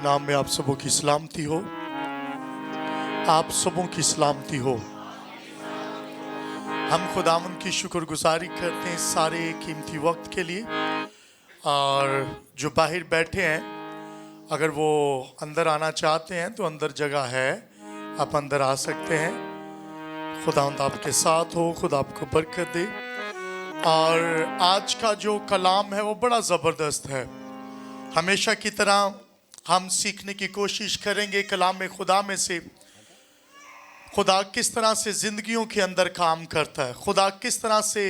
नाम में आप सबों की सलामती हो। आप सबों की सलामती हो। हम खुदावंद की शुक्रगुजारी करते हैं सारे कीमती वक्त के लिए। और जो बाहर बैठे हैं, अगर वो अंदर आना चाहते हैं तो अंदर जगह है, आप अंदर आ सकते हैं। खुदावंद आपके साथ हो, खुदा आपको बरकत दे। और आज का जो कलाम है वो बड़ा ज़बरदस्त है। हमेशा की तरह हम सीखने की कोशिश करेंगे कलाम में खुदा में से खुदा किस तरह से ज़िंदगियों के अंदर काम करता है, खुदा किस तरह से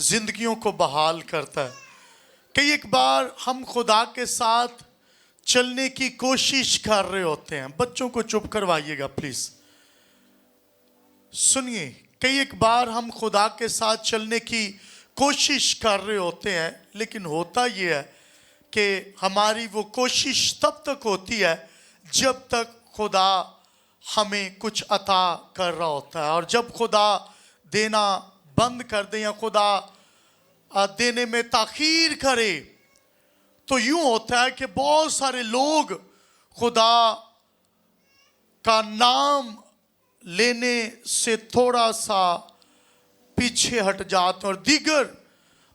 ज़िंदगियों को बहाल करता है। कई एक बार हम खुदा के साथ चलने की कोशिश कर रहे होते हैं। बच्चों को चुप करवाइएगा प्लीज़, सुनिए। कई एक बार हम खुदा के साथ चलने की कोशिश कर रहे होते हैं, लेकिन होता ये है कि हमारी वो कोशिश तब तक होती है जब तक खुदा हमें कुछ अता कर रहा होता है। और जब खुदा देना बंद कर दे या खुदा देने में ताखीर करे, तो यूं होता है कि बहुत सारे लोग खुदा का नाम लेने से थोड़ा सा पीछे हट जाते हैं और दीगर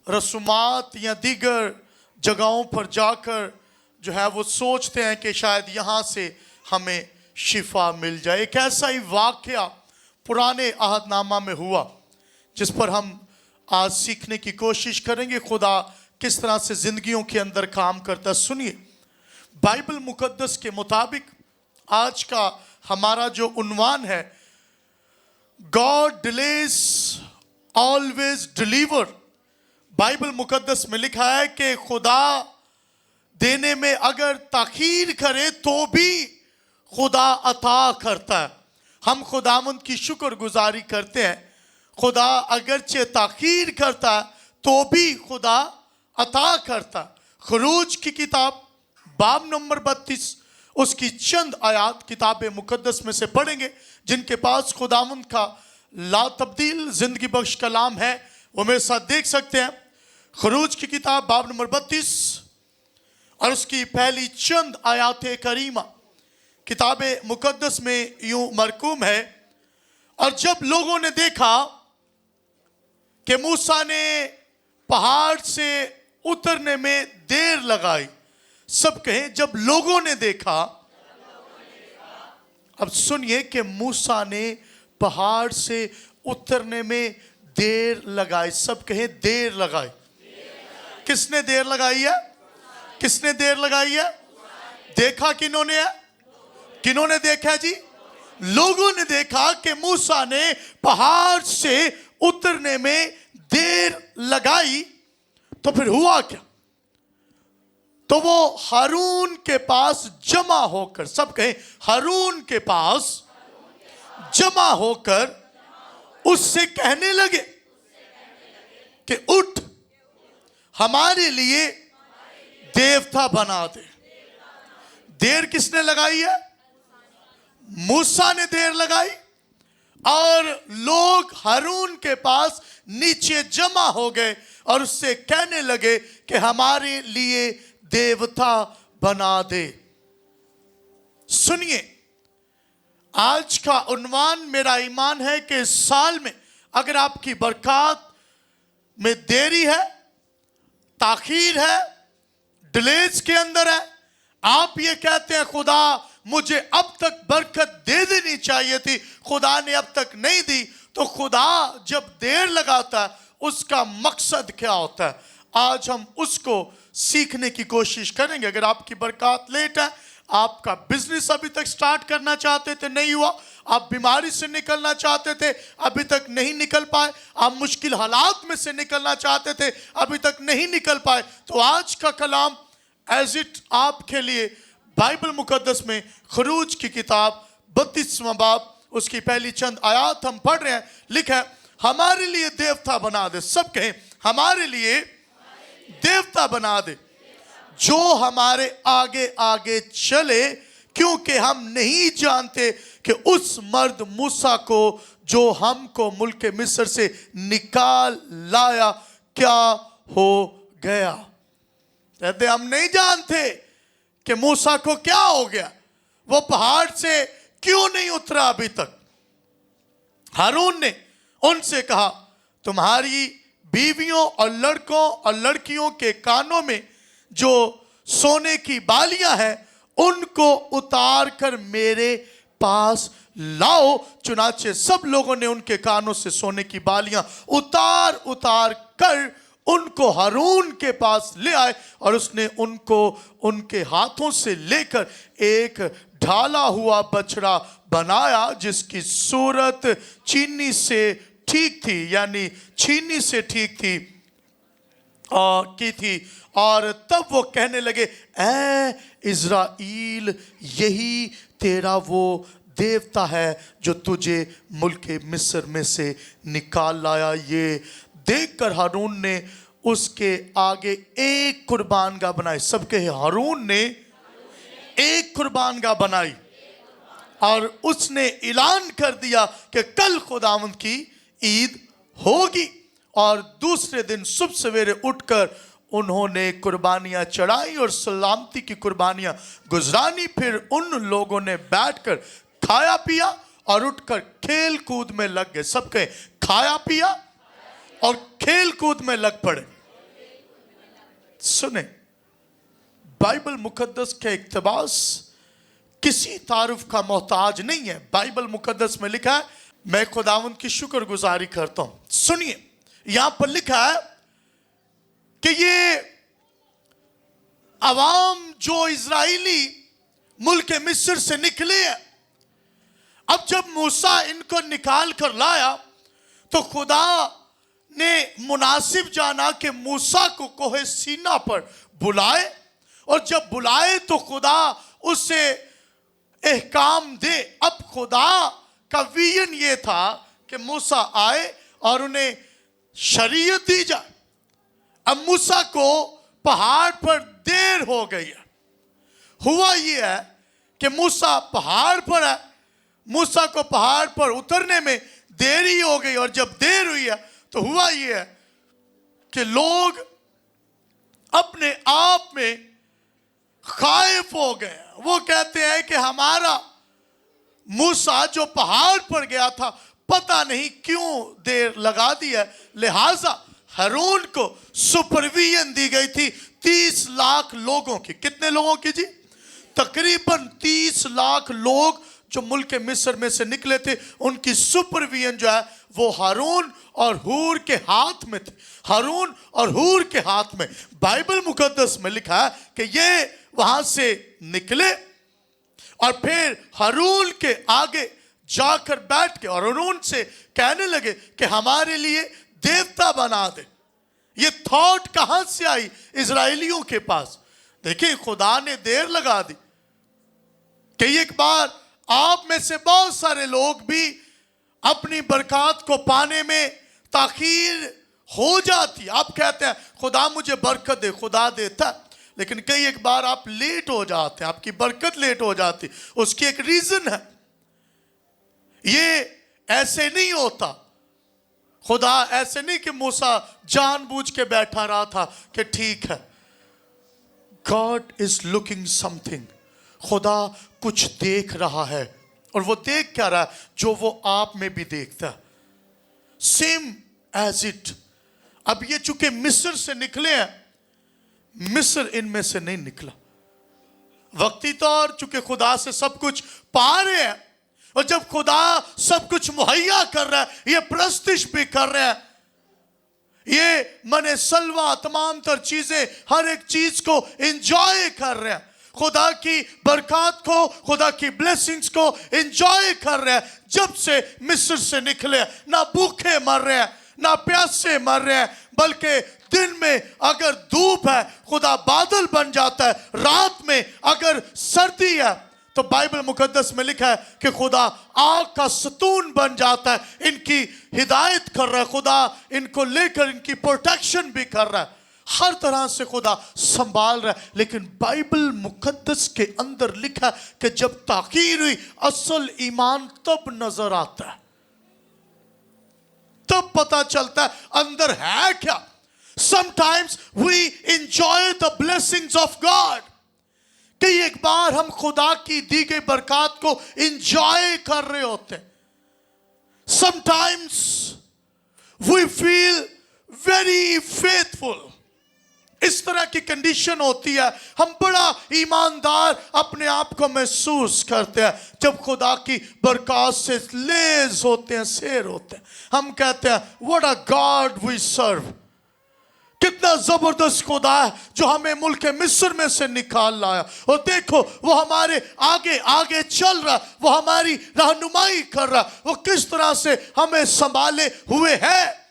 रसूमात या दीगर जगहों पर जाकर जो है वो सोचते हैं कि शायद यहाँ से हमें शिफा मिल जाए। एक ऐसा ही वाक़या पुराने अहदनामा में हुआ जिस पर हम आज सीखने की कोशिश करेंगे खुदा किस तरह से ज़िंदगियों के अंदर काम करता है। सुनिए, बाइबल मुकद्दस के मुताबिक आज का हमारा जो उन्वान है, God delays always deliver. Bible मुकद्दस में लिखा है कि खुदा देने में अगर ताखीर करे तो भी खुदा अता करता है। हम खुदावंद की शुक्रगुजारी करते हैं। खुदा अगरचे ताखीर करता है तो भी खुदा अता करता है। खरूज की किताब बाब नंबर 32 उसकी चंद आयात किताब मुकद्दस में से पढ़ेंगे। जिनके पास खुदावंद का ला तब्दील जिंदगी बख्श कलाम है वो मेरे साथ देख सकते हैं। खरूज की किताब बाब नंबर 32 और उसकी पहली चंद आयात करीमा किताब मुकद्दस में यूं मरकूम है, और जब लोगों ने देखा कि मूसा ने पहाड़ से उतरने में देर लगाई, सब कहें जब लोगों ने देखा। अब सुनिए कि मूसा ने पहाड़ से उतरने में देर लगाई, सब कहें देर लगाई। किसने देर लगाई है? किसने देर लगाई है? देखा किन्होंने है? किन्होंने देखा जी? लोगों ने देखा कि मूसा ने पहाड़ से उतरने में देर लगाई। तो फिर हुआ क्या? तो वो हारून के पास जमा होकर, सब कहें हारून के पास जमा होकर उससे कहने लगे कि उठ, हमारे लिए देवता बना दे। देर किसने लगाई है? मूसा ने देर लगाई। और लोग हारून के पास नीचे जमा हो गए और उससे कहने लगे कि हमारे लिए देवता बना दे। सुनिए, आज का उन्वान मेरा ईमान है कि इस साल में अगर आपकी बरकत में देरी है, ताखीर है, डिलेज के अंदर है, आप ये कहते हैं खुदा मुझे अब तक बरकत दे देनी चाहिए थी, खुदा ने अब तक नहीं दी, तो खुदा जब देर लगाता है उसका मकसद क्या होता है, आज हम उसको सीखने की कोशिश करेंगे। अगर आपकी बरकत लेट है, आपका बिजनेस अभी तक स्टार्ट करना चाहते थे नहीं हुआ, आप बीमारी से निकलना चाहते थे अभी तक नहीं निकल पाए, आप मुश्किल हालात में से निकलना चाहते थे अभी तक नहीं निकल पाए, तो आज का कलाम एज इट आपके लिए बाइबल मुकद्दस में खरूज की किताब 32वां बाब उसकी पहली चंद आयात हम पढ़ रहे हैं। लिखा है हमारे लिए देवता बना दे। सब कहें हमारे लिए देवता बना दे जो हमारे आगे आगे चले, क्योंकि हम नहीं जानते कि उस मर्द मूसा को जो हमको मुल्क मिस्र से निकाल लाया क्या हो गया। कहते हम नहीं जानते कि मूसा को क्या हो गया, वो पहाड़ से क्यों नहीं उतरा अभी तक। हारून ने उनसे कहा, तुम्हारी बीवियों और लड़कों और लड़कियों के कानों में जो सोने की बालियां हैं उनको उतार कर मेरे पास लाओ। चुनाचे सब लोगों ने उनके कानों से सोने की बालियां उतार उतार कर उनको हारून के पास ले आए और उसने उनको उनके हाथों से लेकर एक ढाला हुआ बछड़ा बनाया जिसकी सूरत चीनी से ठीक थी, यानी छीनी से ठीक थी और की थी। और तब वो कहने लगे, ऐ इज़राइल, यही तेरा वो देवता है जो तुझे मुल्क मिस्र में से निकाल लाया। ये देखकर हारून ने उसके आगे एक कुर्बान गाय बनाई। सबके हारून ने एक कुर्बान गाय बनाई और उसने ऐलान कर दिया कि कल खुदावंद की ईद होगी। और दूसरे दिन सुबह सवेरे उठकर उन्होंने कुर्बानियां चढ़ाई और सलामती की कुर्बानियां गुजरानी। फिर उन लोगों ने बैठकर खाया पिया और उठकर खेल कूद में लग गए। सबके खाया पिया और खेल कूद में लग पड़े। सुने, बाइबल मुकद्दस के इक्तबास किसी तारुफ का मोहताज नहीं है। बाइबल मुकद्दस में लिखा है, मैं खुदावंद की शुक्रगुजारी करता हूं। सुनिए, यहां पर लिखा है कि ये अवाम जो इजराइली मुल्क मिस्र से निकले हैं, अब जब मूसा इनको निकाल कर लाया तो खुदा ने मुनासिब जाना कि मूसा को कोहे सीना पर बुलाए। और जब बुलाए तो खुदा उससे एहकाम दे। अब खुदा का विजन ये था कि मूसा आए और उन्हें शरीयत दी जाए। अब मूसा को पहाड़ पर देर हो गई है। हुआ ये है कि मूसा पहाड़ पर है, मूसा को पहाड़ पर उतरने में देरी हो गई। और जब देर हुई है तो हुआ ये है कि लोग अपने आप में खाइफ हो गए। वो कहते हैं कि हमारा मूसा जो पहाड़ पर गया था पता नहीं क्यों देर लगा दी है। लिहाजा हारून को सुपरविजन दी गई थी 30 लाख लोगों की। कितने लोगों की जी? तकरीबन 30 लाख लोग जो मुल्क मिस्र में से निकले थे, उनकी सुपरविजन जो है वो हारून और हूर के हाथ में थे। हारून और हूर के हाथ में। बाइबल मुकद्दस में लिखा है कि ये वहां से निकले और फिर हारून के आगे जाकर बैठ के और हारून से कहने लगे कि हमारे लिए देवता बना दे। ये थॉट कहां से आई इजराइलियों के पास? देखिए, खुदा ने देर लगा दी कि एक बार आप में से बहुत सारे लोग भी अपनी बरकत को पाने में ताखीर हो जाती। आप कहते हैं खुदा मुझे बरकत दे, खुदा देता, लेकिन कई एक बार आप लेट हो जाते हैं, आपकी बरकत लेट हो जाती। उसकी एक रीजन है। ये ऐसे नहीं होता। खुदा ऐसे नहीं कि मूसा जानबूझ के बैठा रहा था कि ठीक है। God is looking something. खुदा कुछ देख रहा है। और वो देख क्या रहा है? जो वो आप में भी देखता है। Same as it. अब ये चूंकि मिस्र से निकले हैं, मिस्र इनमें से नहीं निकला। वक्ती तौर चूंकि खुदा से सब कुछ पा रहे हैं, और जब खुदा सब कुछ मुहैया कर रहा है, ये प्रस्तिश भी कर रहे हैं, ये मने सलवा तमाम तर चीजें, हर एक चीज को एंजॉय कर रहे हैं। खुदा की बरकत को, खुदा की ब्लेसिंग्स को एंजॉय कर रहे हैं। जब से मिस्र से निकले, ना भूखे मर रहे हैं, ना प्यासे मर रहे हैं, बल्कि दिन में अगर धूप है खुदा बादल बन जाता है, रात में अगर सर्दी है तो बाइबल मुकद्दस में लिखा है कि खुदा आग का सतून बन जाता है। इनकी हिदायत कर रहा है खुदा, इनको लेकर इनकी प्रोटेक्शन भी कर रहा है। हर तरह से खुदा संभाल रहा है। लेकिन बाइबल मुकद्दस के अंदर लिखा है कि जब ताकीर हुई, असल ईमान तब नजर आता है, तब पता चलता है अंदर है क्या। Sometimes we enjoy the blessings of God. कई एक बार हम खुदा की दी गई बरकत को इंजॉय कर रहे होते हैं. Sometimes we feel very faithful. इस तरह की कंडीशन होती है, हम बड़ा ईमानदार अपने आप को महसूस करते हैं जब खुदा की बरकत से लेज होते हैं, शेर होते हैं. हम कहते हैं what a God we serve. कितना जबरदस्त खुदा है जो हमें मुल्क मिस्र में से निकाल लाया, और देखो वो हमारे आगे आगे चल रहा, वो हमारी रहनुमाई कर रहा, वो किस तरह से हमें संभाले हुए है.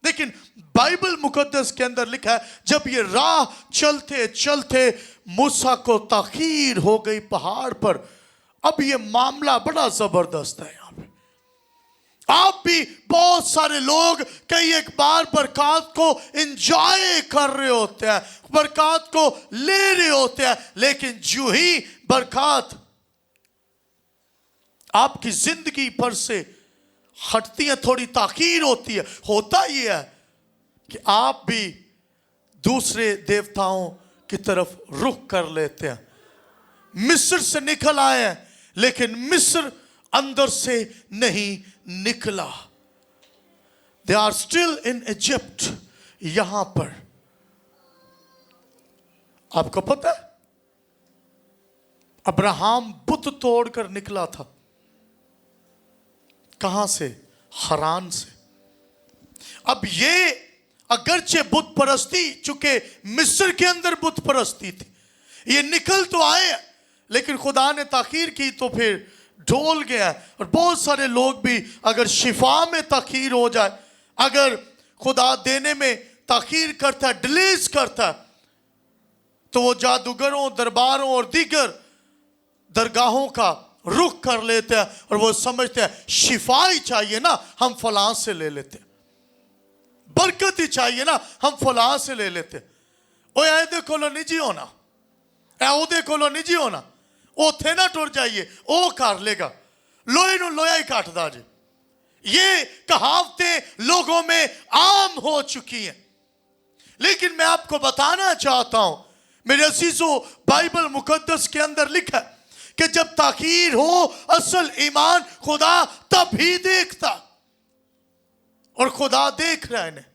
लेकिन बाइबल मुकद्दस के अंदर लिखा है जब ये राह चलते चलते मूसा को ताखीर हो गई पहाड़ पर. अब ये मामला बड़ा जबरदस्त है. यहाँ पे आप भी बहुत सारे लोग कई एक बार बरकत को एंजॉय कर रहे होते हैं, बरकत को ले रहे होते हैं, लेकिन जो ही बरकत आपकी जिंदगी पर से हटती है, थोड़ी ताखीर होती है, होता ही है कि आप भी दूसरे देवताओं की तरफ रुख कर लेते हैं. मिस्र से निकल आए हैं लेकिन मिस्र अंदर से नहीं निकला. They are still in Egypt. यहां पर आपको पता है अब्राहम बुत तोड़कर निकला था. कहां से? हरान से. अब ये अगरचे बुत परस्ती, चूंकि मिस्र के अंदर बुत परस्ती थी, ये निकल तो आए लेकिन खुदा ने ताखीर की तो फिर ढोल गया. और बहुत सारे लोग भी अगर शिफा में ताखीर हो जाए, अगर खुदा देने में ताखीर करता है, डिलीज करता है, तो वो जादूगरों, दरबारों और दीगर दरगाहों का रुख कर लेते हैं और वो समझते हैं शिफा ही चाहिए ना, हम फलां से ले लेते हैं, बरकत ही चाहिए ना, हम फलां से ले लेते हैं. ओ ऐदे कोलो नहीं जी होना, ऐदे कोलो नहीं जी होना, उथे ना टुर जाइए, वो कर लेगा, लोहे नु लोया ही काटदा जी. ये कहावतें लोगों में आम हो चुकी हैं. लेकिन मैं आपको बताना चाहता हूं मेरे अजीजों, बाइबल मुकद्दस के अंदर लिखा है कि जब ताखीर हो, असल ईमान खुदा तब ही देखता, और खुदा देख रहा है.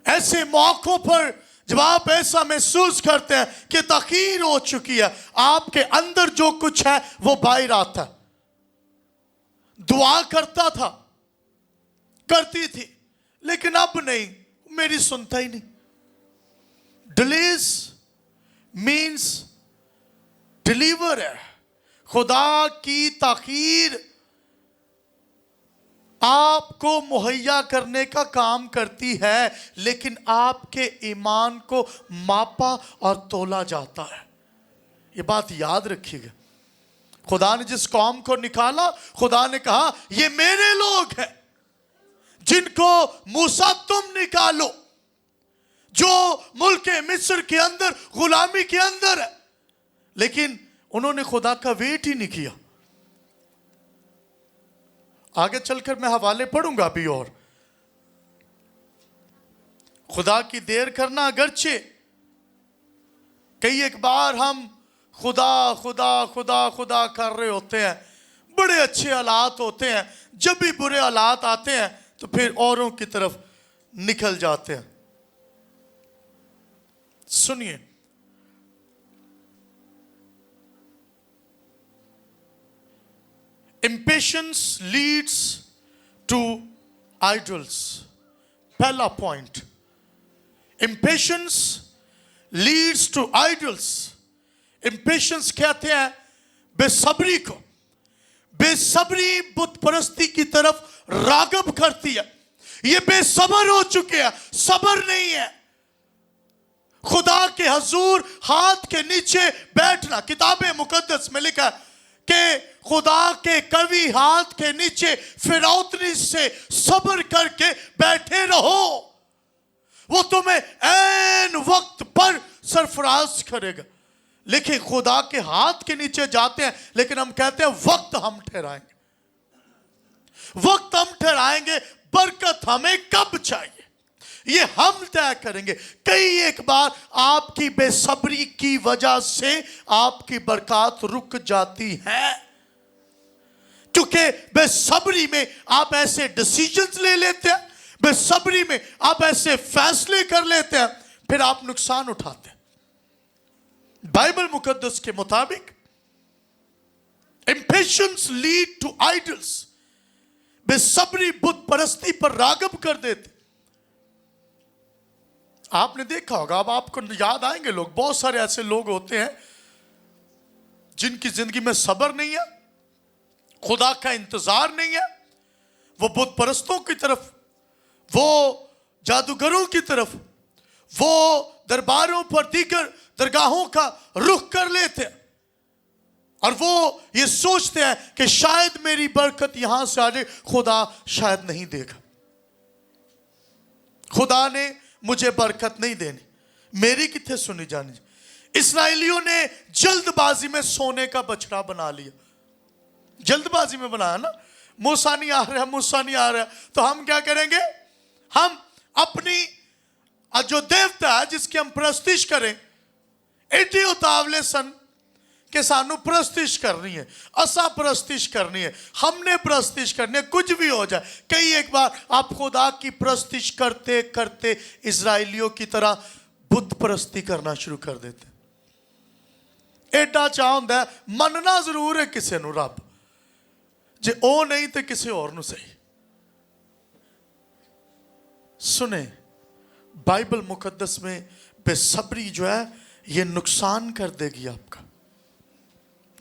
ऐसे मौकों पर जब आप ऐसा महसूस करते हैं कि ताखीर हो चुकी है, आपके अंदर जो कुछ है वो बाहर आता है. दुआ करता था, करती थी, लेकिन अब नहीं, मेरी सुनता ही नहीं. डिलीज मीन्स डिलीवर है. खुदा की ताखीर आपको मुहैया करने का काम करती है, लेकिन आपके ईमान को मापा और तोला जाता है. ये बात याद रखिएगा. खुदा ने जिस कौम को निकाला, खुदा ने कहा ये मेरे लोग हैं जिनको मूसा तुम निकालो, जो मुल्क मिस्र के अंदर गुलामी के अंदर है. लेकिन उन्होंने खुदा का वेट ही नहीं किया. आगे चलकर मैं हवाले पढ़ूंगा अभी. और खुदा की देर करना, अगरचे कई एक बार हम खुदा खुदा खुदा खुदा कर रहे होते हैं, बड़े अच्छे हालात होते हैं, जब भी बुरे हालात आते हैं तो फिर औरों की तरफ निकल जाते हैं. सुनिए, impatience leads to idols. पहला point, impatience leads to idols. impatience कहते हैं बेसब्री को. बेसब्री बुत परस्ती की तरफ रागब करती है. ये बेसब्र हो चुके हैं, सब्र नहीं है. खुदा के हजूर हाथ के नीचे बैठना, किताबे मुकद्दस में लिखा है कि खुदा के कवि हाथ के नीचे फिरौतनी से सब्र करके बैठे रहो, वो तुम्हें ऐन वक्त पर सरफराज करेगा. लेकिन खुदा के हाथ के नीचे जाते हैं, लेकिन हम कहते हैं वक्त हम ठहराएंगे, वक्त हम ठहराएंगे. बरकत हमें कब चाहिए? ये हम तय करेंगे। कई एक बार आपकी बेसब्री की वजह से आपकी बरकत रुक जाती है, क्योंकि बेसब्री में आप ऐसे डिसीजंस ले लेते हैं, बेसब्री में आप ऐसे फैसले कर लेते हैं, फिर आप नुकसान उठाते हैं। बाइबल मुकद्दस के मुताबिक impatience लीड टू आइडल्स, बेसब्री बुत परस्ती पर रागब कर देते। आपने देखा होगा, अब आपको याद आएंगे लोग, बहुत सारे ऐसे लोग होते हैं जिनकी जिंदगी में सब्र नहीं है, खुदा का इंतजार नहीं है। वो बुत परस्तों की तरफ, वो जादूगरों की तरफ, वो दरबारों पर दीगर दरगाहों का रुख कर लेते हैं और वो ये सोचते हैं कि शायद मेरी बरकत यहां से आ जाए। खुदा शायद नहीं देगा, खुदा ने मुझे बरकत नहीं देनी, मेरी कितने सुनी जानी। इस्राएलियों ने जल्दबाजी में सोने का बछड़ा बना लिया, जल्दबाजी में बनाया ना, मूसा नहीं आ रहा, मूसा नहीं आ रहा, तो हम क्या करेंगे, हम अपनी जो देवता है जिसकी हम प्रस्तिश करें, एटी उतावले सन कि सानू प्रस्तिश करनी है, असा प्रस्तिश करनी है, हमने प्रस्तिश करनी है, कुछ भी हो जाए। कई एक बार आप खुदा की प्रस्तिश करते करते इजराइलियों की तरह बुत परस्ती करना शुरू कर देते। एडा चाह होंदा है मनना जरूर है किसी नू रब, जे ओ नहीं तो किसी और नू सही। सुने, बाइबल मुकद्दस में बेसब्री जो है ये नुकसान कर देगी आपका।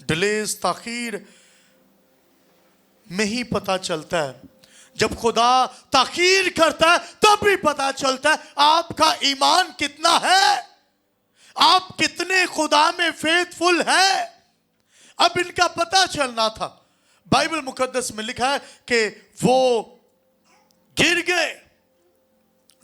डिलेज, ताखीर में ही पता चलता है, जब खुदा ताखीर करता है तब भी पता चलता है आपका ईमान कितना है, आप कितने खुदा में फेथफुल हैं। अब इनका पता चलना था। बाइबल मुकद्दस में लिखा है कि वो गिर गए।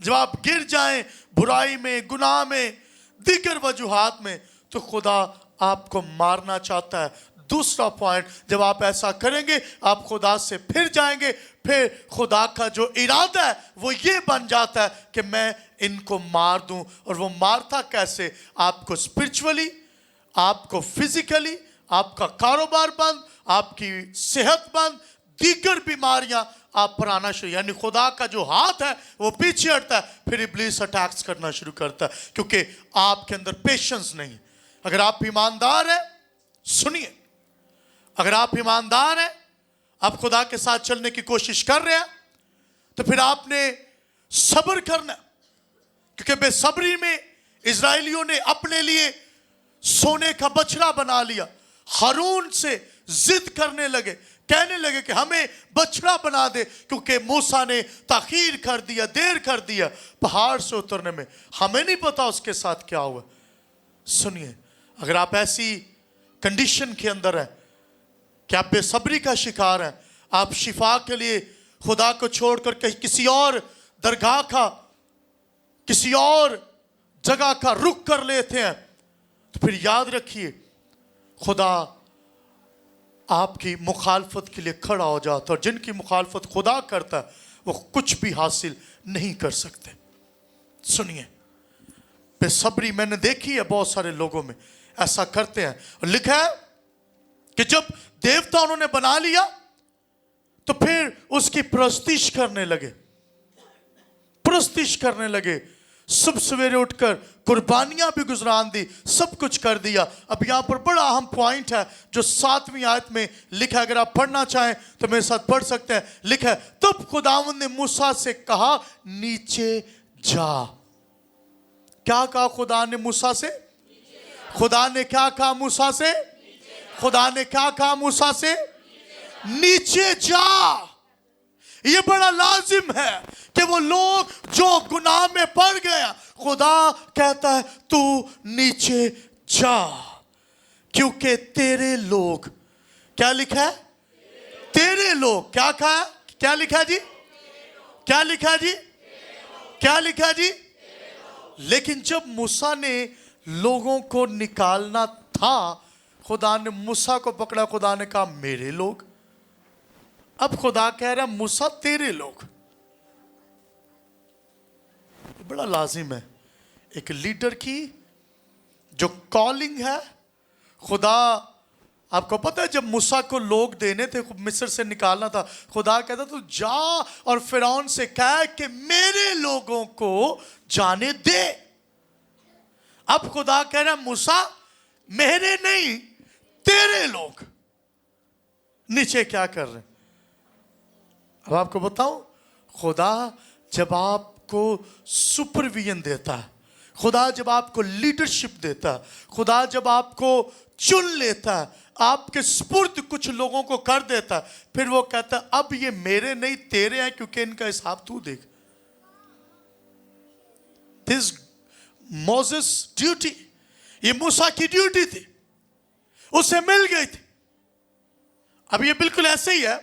जब आप गिर जाएं बुराई में, गुनाह में, दीगर वजूहात में, तो खुदा आपको मारना चाहता है। दूसरा पॉइंट, जब आप ऐसा करेंगे आप खुदा से फिर जाएंगे, फिर खुदा का जो इरादा है वो ये बन जाता है कि मैं इनको मार दूं। और वो मारता कैसे, आपको स्पिरिचुअली, आपको फिजिकली, आपका कारोबार बंद, आपकी सेहत बंद, दीगर बीमारियां आप पर आना शुरू, यानी खुदा का जो हाथ है वो पीछे हटता है, फिर इब्लीस अटैक्स करना शुरू करता है, क्योंकि आपके अंदर पेशेंस नहीं है। अगर आप ईमानदार हैं, सुनिए, अगर आप ईमानदार हैं, आप खुदा के साथ चलने की कोशिश कर रहे हैं, तो फिर आपने सब्र करना, क्योंकि बेसब्री में इजराइलियों ने अपने लिए सोने का बछड़ा बना लिया। हारून से जिद करने लगे, कहने लगे कि हमें बछड़ा बना दे, क्योंकि मूसा ने ताखीर कर दिया, देर कर दिया पहाड़ से उतरने में, हमें नहीं पता उसके साथ क्या हुआ। सुनिए, अगर आप ऐसी कंडीशन के अंदर हैं कि आप बेसब्री का शिकार हैं, आप शिफा के लिए खुदा को छोड़कर कहीं किसी और दरगाह का, किसी और जगह का रुख कर लेते हैं, तो फिर याद रखिए खुदा आपकी मुखालफत के लिए खड़ा हो जाता है, और जिनकी मुखालफत खुदा करता है वो कुछ भी हासिल नहीं कर सकते। सुनिए, बेसब्री मैंने देखी है, बहुत सारे लोगों में ऐसा करते हैं। और लिखा है कि जब देवता उन्होंने बना लिया तो फिर उसकी प्रस्तिश करने लगे, प्रस्तिश करने लगे। सुबह सवेरे उठकर कुर्बानियां भी गुजरान दी, सब कुछ कर दिया। अब यहां पर बड़ा अहम पॉइंट है जो 7वीं आयत में लिखा है, अगर आप पढ़ना चाहें तो मेरे साथ पढ़ सकते हैं। लिखा है, तब खुदावंद ने मूसा से कहा, नीचे जा। क्या कहा खुदा ने मूसा से? खुदा ने क्या कहा मूसा से? खुदा ने क्या कहा मूसा से? नीचे जा। ये बड़ा लाजिम है कि वो लोग जो गुनाह में पड़ गया, खुदा कहता है तू नीचे जा, क्योंकि तेरे लोग, क्या लिखा है? तेरे लोग। क्या कहा है? क्या लिखा है जी? क्या लिखा है जी? क्या लिखा है जी? लेकिन जब मूसा ने लोगों को निकालना था, खुदा ने मूसा को पकड़ा, खुदा ने कहा मेरे लोग। अब खुदा कह रहा मूसा तेरे लोग। ये बड़ा लाजिम है एक लीडर की जो कॉलिंग है। खुदा, आपको पता है जब मूसा को लोग देने थे, मिस्र से निकालना था, खुदा कहता तू जा और फिरौन से कह कि मेरे लोगों को जाने दे। अब खुदा कह रहा मूसा मेरे नहीं तेरे लोग नीचे क्या कर रहे हैं। अब आपको बताऊं, खुदा जब आपको सुपरविजन देता है, खुदा जब आपको लीडरशिप देता है, खुदा जब आपको चुन लेता है, आपके स्पुर्द कुछ लोगों को कर देता है, फिर वो कहता है अब ये मेरे नहीं तेरे हैं क्योंकि इनका हिसाब तू देख। दिस मोसेस ड्यूटी, ये मूसा की ड्यूटी थी, उसे मिल गई थी। अब ये बिल्कुल ऐसे ही है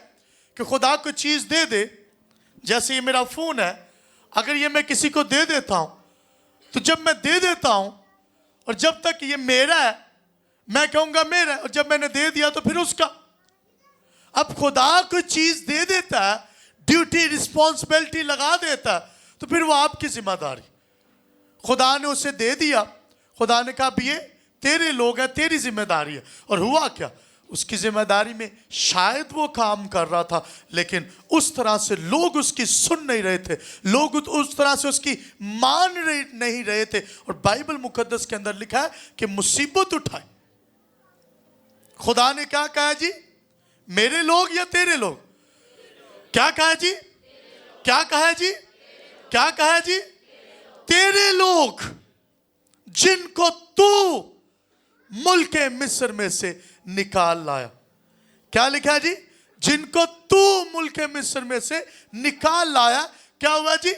कि खुदा को चीज दे दे, जैसे ये मेरा फोन है, अगर ये मैं किसी को दे देता हूं तो जब मैं दे देता हूं और जब तक ये मेरा है मैं कहूंगा मेरा है, और जब मैंने दे दिया तो फिर उसका। अब खुदा को चीज दे देता है, ड्यूटी रिस्पॉन्सिबिलिटी लगा देता है, तो फिर वो आपकी जिम्मेदारी। खुदा ने उसे दे दिया, खुदा ने कहा अब ये तेरे लोग हैं, तेरी जिम्मेदारी है। और हुआ क्या, उसकी जिम्मेदारी में शायद वो काम कर रहा था, लेकिन उस तरह से लोग उसकी सुन नहीं रहे थे, लोग उस तरह से उसकी मान नहीं रहे थे। और बाइबल मुकद्दस के अंदर लिखा है कि मुसीबत उठाई। खुदा ने क्या कहा जी, मेरे लोग या तेरे लोग? क्या कहा जी, क्या कहा जी, क्या कहा जी? तेरे लोग जिनको तू मुल्क मिस्र में से निकाल लाया। क्या लिखा जी, जिनको तू मुल्क मिस्र में से निकाल लाया। क्या हुआ जी,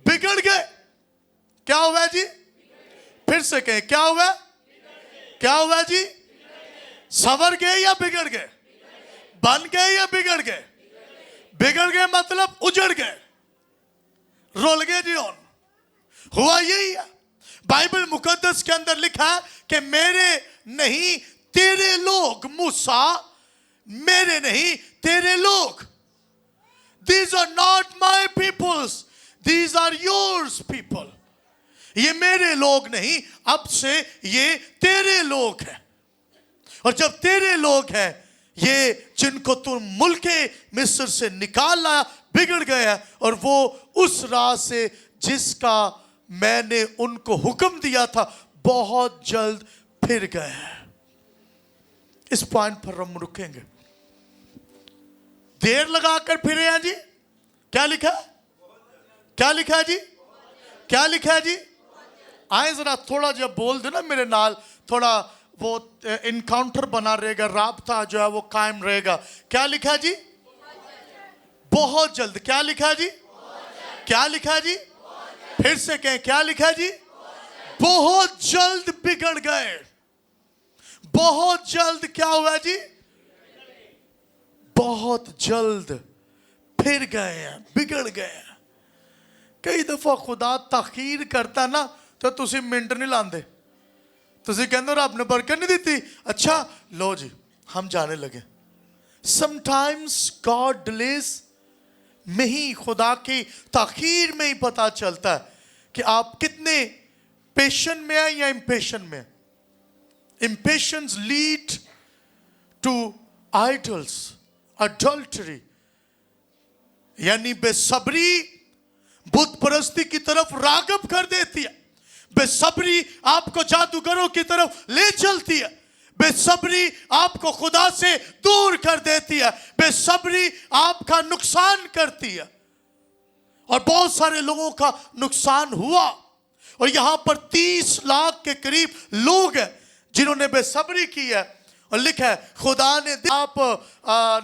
बिगड़ गए। क्या हुआ जी, फिर से कहें, क्या हुआ, क्या हुआ जी? सवर गए या बिगड़ गए? बन गए या बिगड़ गए? बिगड़ गए मतलब उजड़ गए, रोल गए जी। ऑन हुआ यही है। बाइबल मुकद्दस के अंदर लिखा है कि मेरे नहीं तेरे लोग, मूसा मेरे नहीं तेरे लोग। These are not my peoples, these are yours people। ये मेरे लोग नहीं, अब से ये तेरे लोग हैं। और जब तेरे लोग हैं, ये जिनको तुम मुल्के मिस्र से निकाल लाया, बिगड़ गए हैं, और वो उस राह से जिसका मैंने उनको हुक्म दिया था बहुत जल्द फिर गए हैं। इस पॉइंट पर हम रुकेंगे। देर लगाकर फिरे हैं जी। क्या लिखा, क्या लिखा जी, क्या लिखा जी? आए जरा थोड़ा जब बोल दो ना मेरे नाल, थोड़ा वो इनकाउंटर बना रहेगा, राबता जो है वो कायम रहेगा। क्या लिखा जी, बहुत जल्द। क्या लिखा जी, क्या लिखा जी? फिर से कहें, क्या लिखा जी? बहुत जल्द बिगड़ गए। बहुत जल्द क्या हुआ जी? बहुत जल्द फिर गए हैं, बिगड़ गए हैं। कई दफा खुदा ताखीर करता ना तो तुसी मिनट नहीं लांदे, तुसी कहंदे रब ने बरकत नहीं दी, अच्छा लो जी हम जाने लगे। समटाइम्स गॉड डिलेज में ही, खुदा की ताखीर में ही पता चलता है कि आप कितने पेशेंट में हैं या इम्पेशेंट में। Impatience lead to idols, adultery, यानी बेसब्री बुत परस्ती की तरफ रागब कर देती है। बेसब्री आपको जादूगरों की तरफ ले चलती है। बेसब्री आपको खुदा से दूर कर देती है। बेसब्री आपका नुकसान करती है, और बहुत सारे लोगों का नुकसान हुआ। और यहां पर 30 लाख के करीब लोग हैं जिन्होंने बेसब्री की है। और लिखा है खुदा ने आप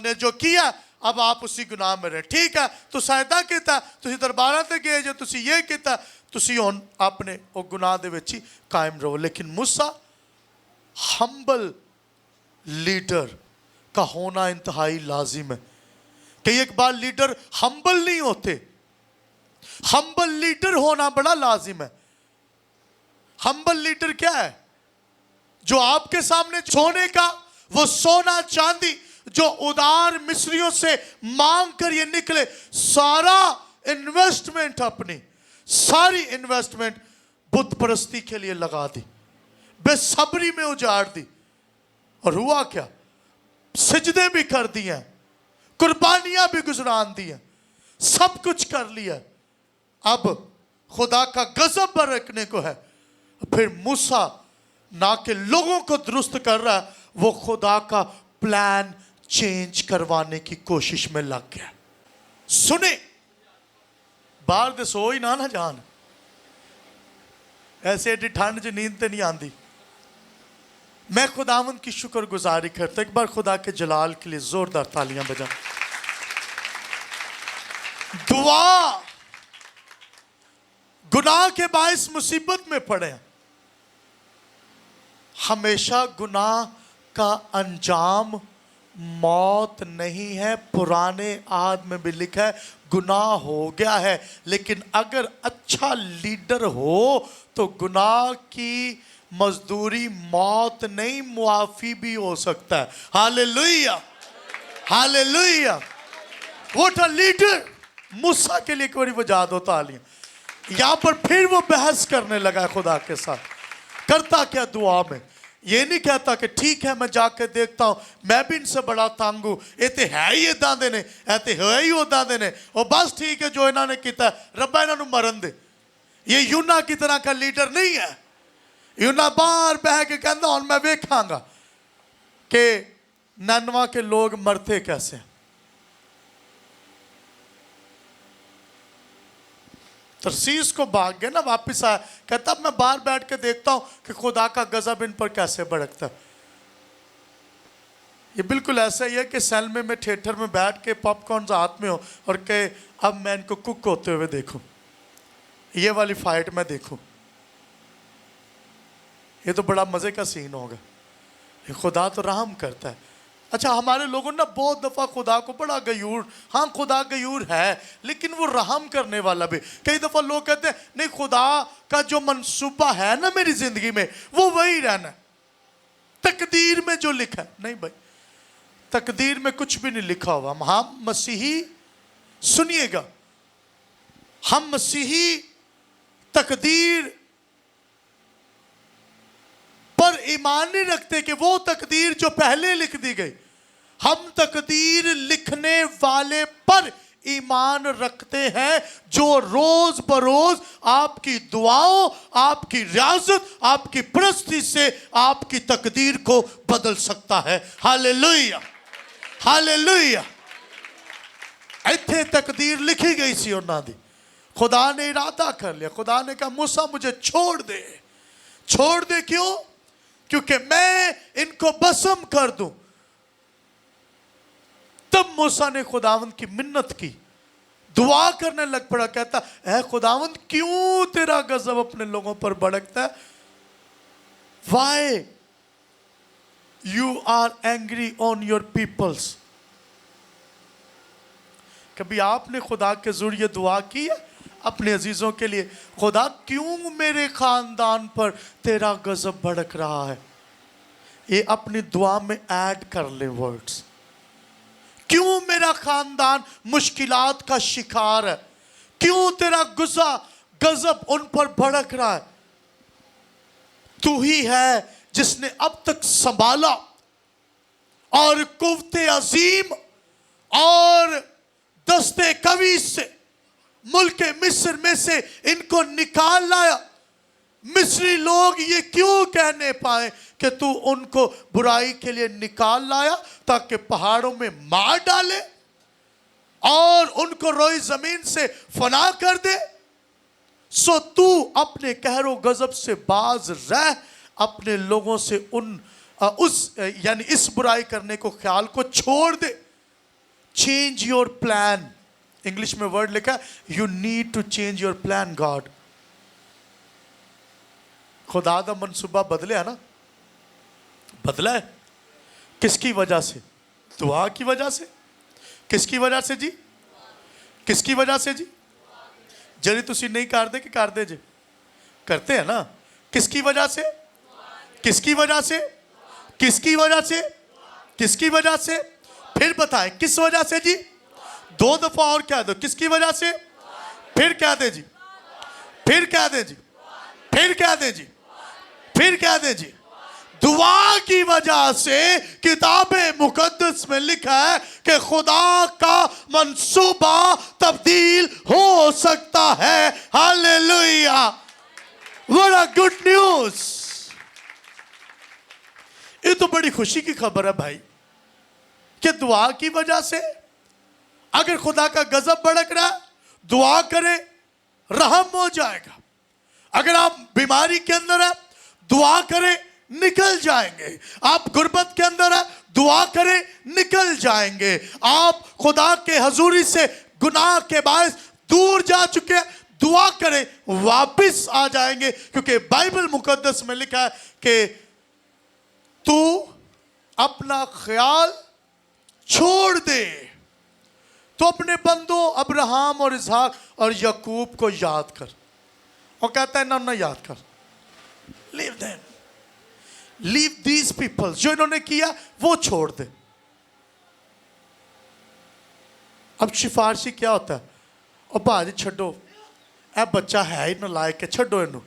ने जो किया अब आप उसी गुनाह में रहे। ठीक है, तो सहायता किया, तुसी दरबारा ते गए जो, तुसी ये किया, तुसी हुण अपने वो गुनाह दे विच ही कायम रहो। लेकिन मूसा हम्बल लीडर का होना इंतहाई लाजिम है। कई एक बार लीडर हम्बल नहीं होते, हम्बल लीडर होना बड़ा लाजिम है। हम्बल लीडर क्या है? जो आपके सामने सोने का वो सोना चांदी जो उधार मिस्रियों से मांग कर ये निकले, सारा इन्वेस्टमेंट अपनी, सारी इन्वेस्टमेंट बुत परस्ती के लिए लगा दी, बेसब्री में उजाड़ दी, और हुआ क्या? सिजदे भी कर दिए, कुर्बानियां भी गुजरान दी हैं, सब कुछ कर लिया। अब खुदा का गजब बरकने को है। फिर मूसा ना के लोगों को दुरुस्त कर रहा है, वो खुदा का प्लान चेंज करवाने की कोशिश में लग गया। सुने, बाहर दे सो ही ना जान, ऐसे एडी ठंड च नींद ते नहीं आती। मैं खुदावंद की शुक्रगुजारी करता, एक बार खुदा के जलाल के लिए जोरदार तालियां बजा। दुआ, गुनाह के बायस मुसीबत में पड़े हैं। हमेशा गुनाह का अंजाम मौत नहीं है। पुराने आद में भी लिखा है गुनाह हो गया है, लेकिन अगर अच्छा लीडर हो तो गुनाह की मजदूरी मौत नहीं, मुआफी भी हो सकता है। Hallelujah, hallelujah. What a leader. मूसा के लिए एक बार वजह दो तालियां। यहां पर फिर वो बहस करने लगा खुदा के साथ। करता क्या दुआ में? ये नहीं कहता कि ठीक है मैं जाके देखता हूं, मैं भी इनसे बड़ा तंग हूं, ये तो है ही इदा दे ने, ये तो है ही उदा दे ने, और बस ठीक है जो इन्होंने किया रब्बा इन्हों मरन दे। ये यूना की तरह का लीडर नहीं है। यूना बाहर बह के कहता हूं मैं वेखांगा कि ननवा के लोग मरते कैसे। तरसीस को भाग गया ना, वापस आया, कहता मैं बाहर बैठ के देखता हूं कि खुदा का गजब इन पर कैसे भड़कता। ये बिल्कुल ऐसा ही है कि सैलमे में थिएटर में बैठ के पॉपकॉर्न हाथ में हो और के अब मैं इनको कुक होते हुए देखूं, ये वाली फाइट मैं देखूं, ये तो बड़ा मजे का सीन होगा। ये खुदा तो रहम करता है। अच्छा, हमारे लोगों ने बहुत दफ़ा खुदा को बड़ा गयूर, हाँ खुदा गयूर है लेकिन वो रहम करने वाला भी। कई दफ़ा लोग कहते हैं नहीं खुदा का जो मंसूबा है ना मेरी ज़िंदगी में वो वही रहना है, तकदीर में जो लिखा है। नहीं भाई, तकदीर में कुछ भी नहीं लिखा हुआ। हम मसीही, सुनिएगा, हम मसीही तकदीर पर ईमान नहीं रखते कि वो तकदीर जो पहले लिख दी गई। हम तकदीर लिखने वाले पर ईमान रखते हैं जो रोज बरोज आपकी दुआओं, आपकी रियाजत, आपकी परस्ती से आपकी तकदीर को बदल सकता है। Hallelujah, hallelujah. इत्थे तकदीर लिखी गई सी उन्हां दी। खुदा ने इरादा कर लिया, खुदा ने कहा मूसा मुझे छोड़ दे। छोड़ दे क्यों? क्योंकि मैं इनको बसम कर दूं। तब मूसा ने खुदावंद की मिन्नत की, दुआ करने लग पड़ा, कहता ऐ खुदावंद क्यों तेरा गजब अपने लोगों पर भड़कता है? Why you are angry on your peoples? कभी आपने खुदा के जरिए दुआ की है अपने अजीजों के लिए? खुदा क्यों मेरे खानदान पर तेरा गजब भड़क रहा है? ये अपनी दुआ में ऐड कर ले वर्ड्स। क्यों मेरा खानदान मुश्किलात का शिकार है? क्यों तेरा गजब उन पर भड़क रहा है? तू ही है जिसने अब तक संभाला और कुव्वते अजीम और दस्ते कवी से मुल्क मिस्र में से इनको निकाल लाया। मिस्री लोग ये क्यों कहने पाए कि तू उनको बुराई के लिए निकाल लाया ताकि पहाड़ों में मार डाले और उनको रोई जमीन से फना कर दे? सो तू अपने कहरो गजब से बाज रह, अपने लोगों से यानी इस बुराई करने को ख्याल को छोड़ दे। Change your plan. इंग्लिश में वर्ड लिखा है you need to change your plan God. खुदा का मनसूबा बदले है ना, बदला है। किसकी वजह से? दुआ की वजह से। किसकी वजह से जी? किसकी वजह से जी? जरी तुसी नहीं कर दे कि कर दे जी? करते हैं ना। किसकी वजह से? किसकी वजह से? किसकी वजह से? किसकी वजह से? फिर बताएं किस वजह से जी? दो दफा और कह दो, किसकी वजह से? फिर कह दे जी। फिर कह दें जी, फिर कह दें जी, फिर कह दें जी। दुआ की वजह से किताब मुकद्दस में लिखा है कि खुदा का मंसूबा तब्दील हो सकता है। Hallelujah, what a good news. ये तो बड़ी खुशी की खबर है भाई कि दुआ की वजह से अगर खुदा का गजब भड़क रहा है, दुआ करें, रहम हो जाएगा। अगर आप बीमारी के अंदर है, दुआ करें, निकल जाएंगे। आप गुर्बत के अंदर है, दुआ करें, निकल जाएंगे। आप खुदा के हजूरी से गुनाह के बायस दूर जा चुके हैं, दुआ करें, वापस आ जाएंगे। क्योंकि बाइबल मुकद्दस में लिखा है कि तू अपना ख्याल छोड़ दे, तो अपने बंदों अब्राहम और इसहाक और याकूब को याद कर। और कहता है ना याद कर, leave them, leave these people, जो इन्होंने किया वो छोड़ दे। अब सिफारशी क्या होता है? और भाजी छो, ए बच्चा है ही नालायक है, छो इनू,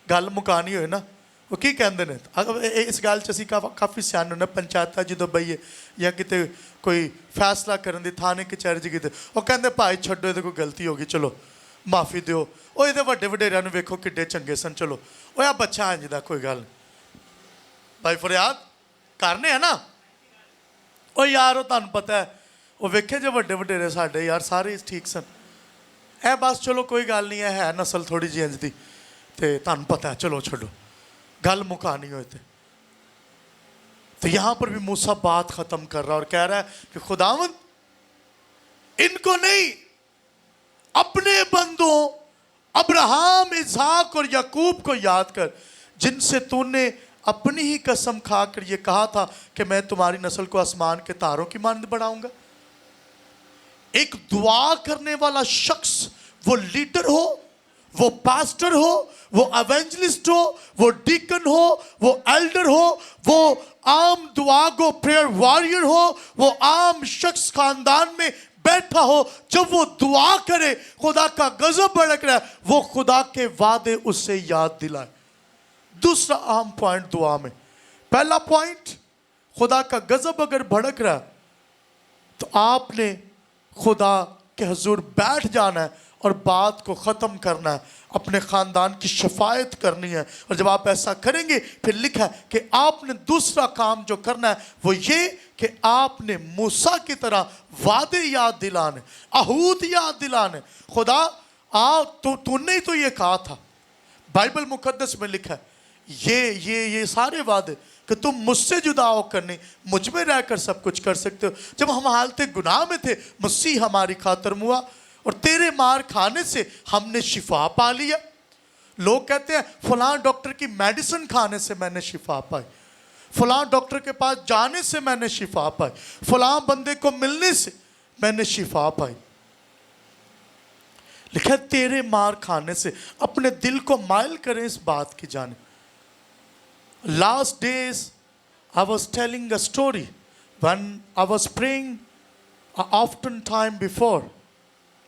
गल मुकानी हो ना। वो की कहते हैं इस गल च असीं काफ़ी सियाने ने, पंचायत जो बईए या किते कोई फैसला करने की थाने कचहरी च किते, वो कहते भाई छड्डो, ये कोई गलती हो गई, चलो माफ़ी दिओ। वो ये वड्डे वडेरिया नूं वेखो किड्डे चंगे सन, चलो वो आ बच्चा इंज दा, कोई गल भाई फरियाद करने है ना। वो यार वो तुहानूं पता है, वो वेखे जो वड्डे वडेरे साडे यार सारे ठीक सन, ए बस चलो कोई गल नहीं है नस्ल थोड़ी जी इंज दी, ते तुहानूं पता है, चलो छड्डो, गल मुकानी हो। तो यहां पर भी मूसा बात खत्म कर रहा और कह रहा है कि खुदावंद इनको नहीं, अपने बंदों अब्राहम, इसहाक और याकूब को याद कर, जिनसे तूने अपनी ही कसम खाकर ये कहा था कि मैं तुम्हारी नस्ल को आसमान के तारों की मानद बढ़ाऊंगा। एक दुआ करने वाला शख्स, वो लीडर हो, वो पास्टर हो, वो एवेंजलिस्ट हो, वो डीकन हो, वो एल्डर हो, वो आम दुआ गो प्रेयर वॉरियर हो, वो आम शख्स खानदान में बैठा हो, जब वो दुआ करे खुदा का गजब भड़क रहा है, वो खुदा के वादे उससे याद दिलाए। दूसरा अहम पॉइंट दुआ में, पहला पॉइंट, खुदा का गजब अगर भड़क रहा है तो आपने खुदा के हुजूर बैठ जाना है और बात को ख़त्म करना है, अपने ख़ानदान की शफायत करनी है। और जब आप ऐसा करेंगे, फिर लिखा है कि आपने दूसरा काम जो करना है वो ये कि आपने मूसा की तरह वादे याद दिलाने, अहूद याद दिलाने। खुदा तूने ही तो ये कहा था, बाइबल मुकद्दस में लिखा है ये सारे वादे कि तुम मुझसे जुदा होकर नहीं, मुझ में रहकर सब कुछ कर सकते हो। जब हम हालत गुनाह में थे, मसीह हमारी खातिर मुआ और तेरे मार खाने से हमने शिफा पा लिया। लोग कहते हैं फलां डॉक्टर की मेडिसिन खाने से मैंने शिफा पाई, फलां डॉक्टर के पास जाने से मैंने शिफा पाई, फलां बंदे को मिलने से मैंने शिफा पाई। लिखा तेरे मार खाने से। अपने दिल को माइल करें इस बात की जाने। Last days I was telling a story when I was praying often time before.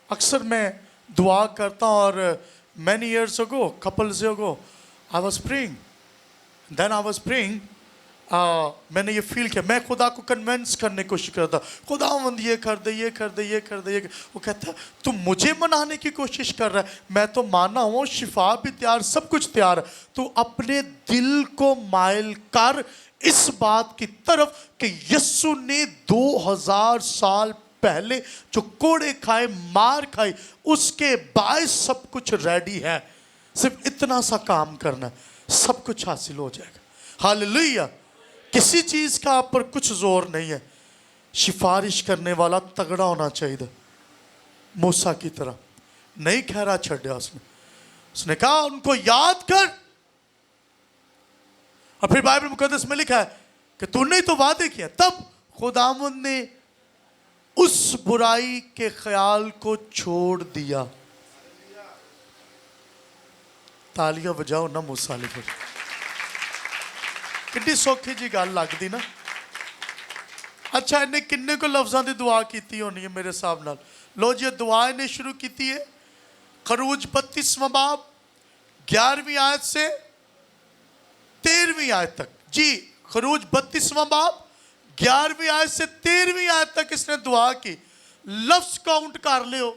अक्सर मैं दुआ करता हूँ और many years ago, couples ago, I was praying. Then I was praying. मैंने ये फील किया, मैं खुदा को कन्विंस करने की कोशिश करता, खुदावंद ये कर दे, ये कर दे, ये कर दे, ये कर। वो कहता है तू मुझे मनाने की कोशिश कर रहा है, मैं तो माना हूँ, शिफा भी तैयार, सब कुछ तैयार है। तू अपने दिल को माइल कर इस बात की तरफ कि यीशु ने 2000 साल पहले जो कोड़े खाए, मार खाई, उसके बायस सब कुछ रेडी है, सिर्फ इतना सा काम करना है, सब कुछ हासिल हो जाएगा। हालेलुया। किसी चीज का आप पर कुछ जोर नहीं है। सिफारिश करने वाला तगड़ा होना चाहिए, मूसा की तरह नहीं खैरा छड़िया उसने कहा उनको याद कर। और फिर बाइबल मुकद्दस में लिखा है कि तूने तो वादे किया। तब खुदावंद ने उस बुराई के ख्याल को छोड़ दिया। तालियां बजाओ ना मूसा लिखो। कितनी सौखी जी गल लगती ना। अच्छा इन्हें किन्ने को लफ्ज़ों की दुआ की होनी है मेरे हिसाब नाल। लो जी दुआ इन्हें शुरू की है। खरूज 32वां बाब 11वीं आयत से 13वीं आयत तक। जी, खरूज 32वां बाब 11वीं आयत से 13वीं आयत तक इसने दुआ की। लफ्ज काउंट कर लियो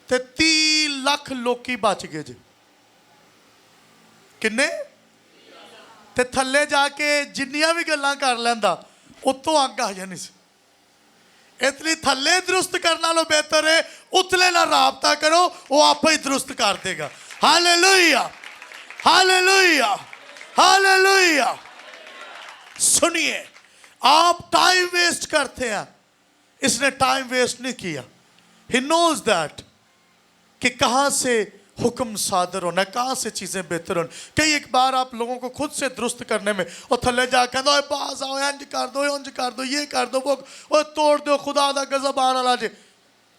ते 30 लाख लोकी बच गए जी। किन्ने? ते थल्ले जाके जिन्नियां भी गल्लां कर लैंदा उत्तों अग आ जानी सी। इसलिए थल्ले दुरुस्त करने नालों बेहतर है उतले ना राबता करो, वो आप ही दुरुस्त कर देगा। Hallelujah, hallelujah, hallelujah. सुनिए, आप टाइम वेस्ट करते हैं, इसने टाइम वेस्ट नहीं किया। ही नोज दैट कि कहां से हुक्म सादर होना, कहां से चीजें बेहतर होना। कई एक बार आप लोगों को खुद से दुरुस्त करने में और थल्ले जाकर दो बाज आओ, इंज कर दो, इंज कर दो, ये कर दो, वो तोड़ दो, खुदा दा गजब आने वाला जे।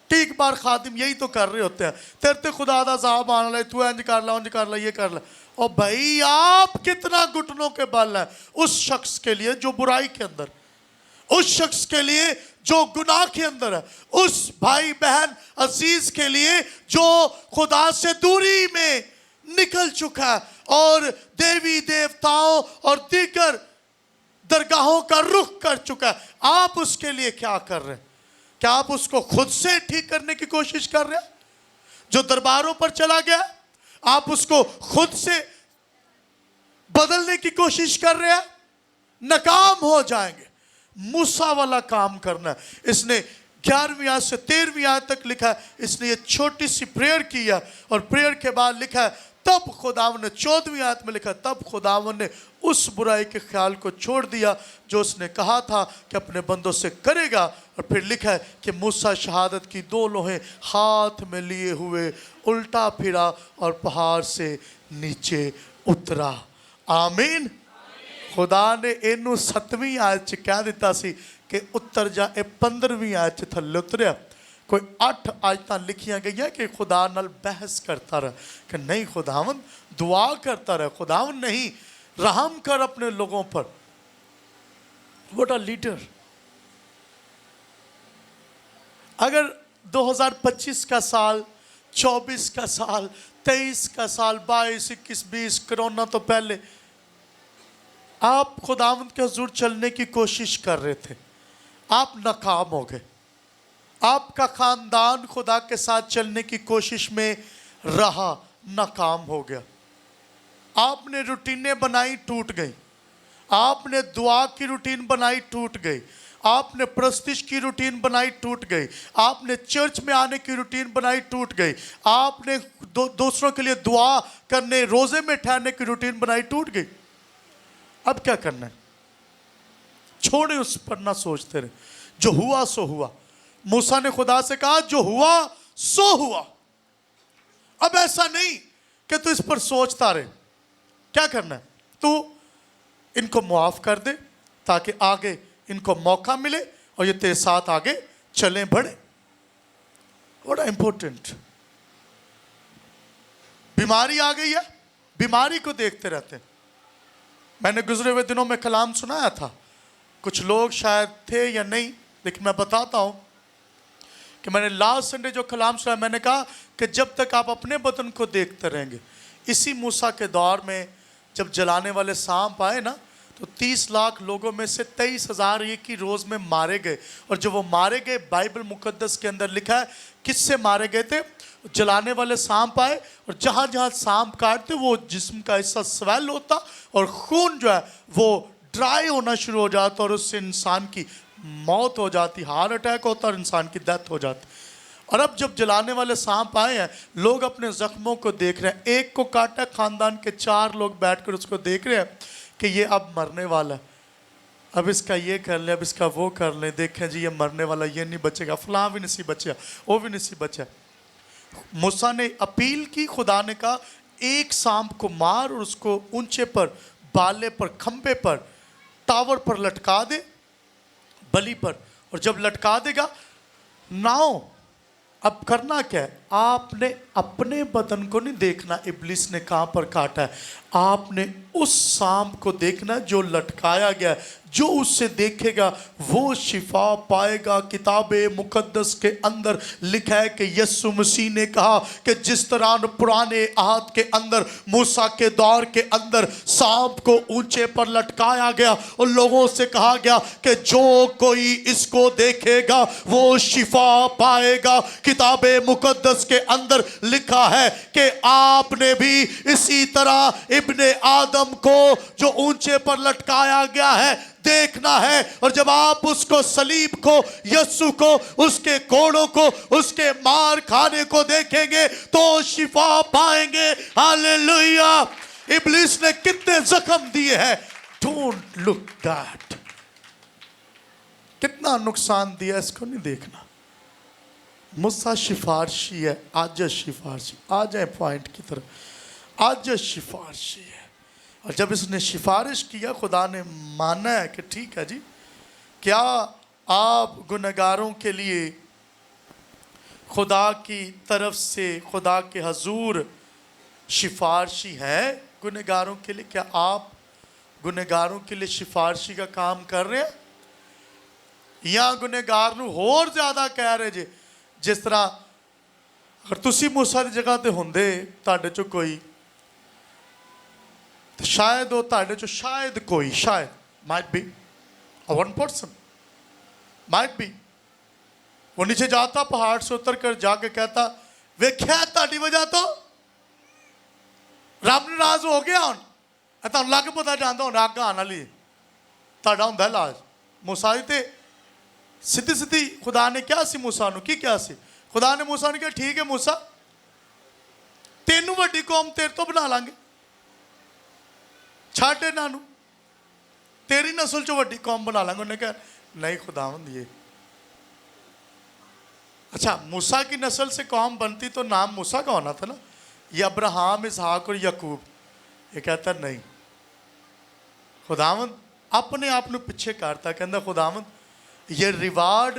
ठीक बार खादिम यही तो कर रहे होते हैं, तेरे ते खुदा दा साहब आने वाला, तू इंज कर ला, इंज कर ला, ये कर ला। और भाई आप कितना घुटनों के बल है उस शख्स के लिए जो बुराई के अंदर, उस शख्स के लिए जो गुनाह के अंदर है, उस भाई बहन अजीज के लिए जो खुदा से दूरी में निकल चुका है और देवी देवताओं और दीगर दरगाहों का रुख कर चुका है। आप उसके लिए क्या कर रहे हैं? क्या आप उसको खुद से ठीक करने की कोशिश कर रहे हैं? जो दरबारों पर चला गया, आप उसको खुद से बदलने की कोशिश कर रहे हैं? नाकाम हो जाएंगे। मूसा वाला काम करना है। इसने 11वीं आयत से 13वीं आयत तक लिखा है, इसने ये छोटी सी प्रेयर किया और प्रेयर के बाद लिखा है तब खुदावन ने 14वीं आयत में लिखा, तब खुदावन ने उस बुराई के ख्याल को छोड़ दिया जो उसने कहा था कि अपने बंदों से करेगा। और फिर लिखा है कि मूसा शहादत की 2 लोहें हाथ में लिए हुए उल्टा फिरा और पहाड़ से नीचे उतरा। आमीन। खुदा ने इनू 7वीं आयत च कह दिता सी कि उतर जा, 15वीं आयत च थल्ले उतरिया। कोई 8 आयतां लिखियां गई कि खुदा नाल बहस करता रहा कि नहीं खुदावन, दुआ करता रहा, खुदावन नहीं रहम कर अपने लोगों पर। What a leader. अगर 2025 का साल, 24 का साल, 23 का साल, 22, 21, 20 कोरोना तो पहले आप खुदावंद के हुजूर चलने की कोशिश कर रहे थे, आप नाकाम हो गए। आपका खानदान खुदा के साथ चलने की कोशिश में रहा, नाकाम हो गया। आपने रूटीनें बनाई, टूट गई। आपने दुआ की रूटीन बनाई, टूट गई। आपने प्रस्तिश की रूटीन बनाई, टूट गई। आपने चर्च में आने की रूटीन बनाई, टूट गई। आपने दूसरों के लिए दुआ करने, रोजे में ठहरने की रूटीन बनाई, टूट गई। अब क्या करना है? छोड़े, उस पर ना सोचते रहे। जो हुआ सो हुआ। मूसा ने खुदा से कहा जो हुआ सो हुआ। अब ऐसा नहीं कि तू इस पर सोचता रहे। क्या करना है? तू इनको माफ कर दे ताकि आगे इनको मौका मिले और ये तेरे साथ आगे चले बढ़े। बड़ा इंपॉर्टेंट। बीमारी आ गई है, बीमारी को देखते रहते हैं। मैंने गुजरे हुए दिनों में कलाम सुनाया था, कुछ लोग शायद थे या नहीं, लेकिन मैं बताता हूं कि मैंने लास्ट संडे जो कलाम सुनाया, मैंने कहा कि जब तक आप अपने बदन को देखते रहेंगे। इसी मूसा के दौर में जब जलाने वाले सांप आए ना, तो 30 लाख लोगों में से 23,000 एक ही रोज में मारे गए। और जब वो मारे गए, बाइबल मुकद्दस के अंदर लिखा है किससे मारे गए थे? जलाने वाले सांप आए और जहां जहां सांप काटते वो जिस्म का हिस्सा स्वेल होता और खून जो है वो ड्राई होना शुरू हो जाता और उससे इंसान की मौत हो जाती, हार्ट अटैक होता और इंसान की डेथ हो जाती। और अब जब जलाने वाले सांप आए हैं, लोग अपने जख्मों को देख रहे हैं। एक को काटा, खानदान के 4 लोग बैठकर उसको देख रहे हैं कि ये अब मरने वाला है, अब इसका ये कर ले, अब इसका वो कर ले, देखें जी ये मरने वाला, ये नहीं बचेगा, फलां भी नहीं बचा, वो भी नहीं बचा। मूसा ने अपील की, खुदा ने कहा एक सांप को मार और उसको ऊंचे पर, बाले पर, खंबे पर, टावर पर लटका दे, बलि पर। और जब लटका देगा, नाव अब करना क्या है? आपने अपने बदन को नहीं देखना इब्लिस ने कहाँ पर काटा है, आपने उस सांप को देखना जो लटकाया गया है। जो उससे देखेगा वो शिफा पाएगा। किताबे मुकद्दस के अंदर लिखा है कि यीशु मसीह ने कहा कि जिस तरह पुराने आहद के अंदर मूसा के दौर के अंदर सांप को ऊंचे पर लटकाया गया और लोगों से कहा गया कि जो कोई इसको देखेगा वो शिफा पाएगा। किताबे मुकद्दस के अंदर लिखा है कि आपने भी इसी तरह इब्ने आदम को जो ऊंचे पर लटकाया गया है देखना है। और जब आप उसको, सलीब को, यीशु को, उसके कोड़ों को, उसके मार खाने को देखेंगे तो शिफा पाएंगे। हालेलुया। इब्लिस ने कितने जख्म दिए हैं, डोंट लुक दैट। कितना नुकसान दिया इसको नहीं देखना। मूसा सिफारशी है, आज सिफारशी। आ जाए पॉइंट की तरफ। आज सिफारशी है। और जब इसने सिफारिश किया, खुदा ने माना है कि ठीक है जी, क्या आप गुनहगारों के लिए खुदा की तरफ से, खुदा के हजूर सिफारशी है गुनहगारों के लिए? क्या आप गुनहगारों के लिए सिफारशी का काम कर रहे हैं, या गुनहगार ਨੂੰ ਹੋਰ ਜ਼ਿਆਦਾ ਕਹਿ ਰਹੇ ਜੇ? जिस तरह अगर तुसी मूसा की जगह ते होंदे, ਤੁਹਾਡੇ चो कोई, तो शायद वो ਤੁਹਾਡੇ चो शायद कोई, शायद might be a one person, might be वो नीचे जाता, पहाड़ से उतर कर जाके कहता, वेख्या ਤੁਹਾਡੀ वजह तो रब नाराज हो गया। ਹੁਣ ਤੁਹਾਨੂੰ ਲੱਗ ਪਤਾ ਜਾਂਦਾ ਹੁਣ ਅੱਗ ਆਉਣ ਵਾਲੀ, ਤੁਹਾਡਾ ਹੁੰਦਾ ਇਲਾਜ। मूसा ਤੇ सीधी सीधी खुदा ने क्या सी मूसा नूं, की क्या सी? खुदा ने मूसा ने कहा ठीक है मूसा, तेनू वड्डी कौम तेरे तो बना लांगे, छाट इन्हां नूं, तेरी नस्ल चो वड्डी कौम बना लांगे। उन्हें कहा नहीं खुदावंद ये, अच्छा मूसा की नस्ल से कौम बनती तो नाम मूसा का होना था ना, ये अब्राहम, इसहाक और याकूब। ये कहता नहीं, खुदावंद अपने आप नूं पिछे करता, कहता खुदावंद ये रिवार्ड,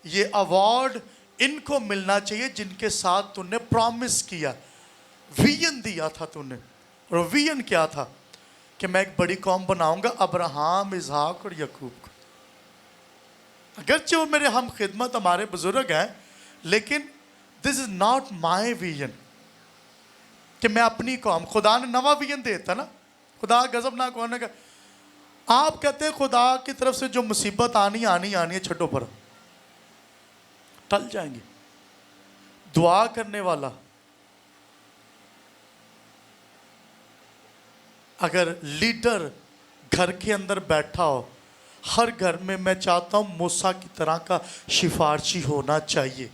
ये अवार्ड इनको मिलना चाहिए जिनके साथ तूने प्रॉमिस किया, विजन दिया था तूने। और विजन क्या था? कि मैं एक बड़ी कौम बनाऊंगा, अब्राहम, इसहाक और याकूब को। अगरचे वो मेरे हम खिदमत, हमारे बुजुर्ग हैं, लेकिन this is not my vision कि मैं अपनी कौम। खुदा ने नवा विजन देता ना, खुदा गजब ना कौन का। आप कहते हैं खुदा की तरफ से जो मुसीबत आनी आनी आनी है, छठों पर टल जाएंगे। दुआ करने वाला अगर लीडर घर के अंदर बैठा हो, हर घर में मैं चाहता हूं मूसा की तरह का सिफारशी होना चाहिए।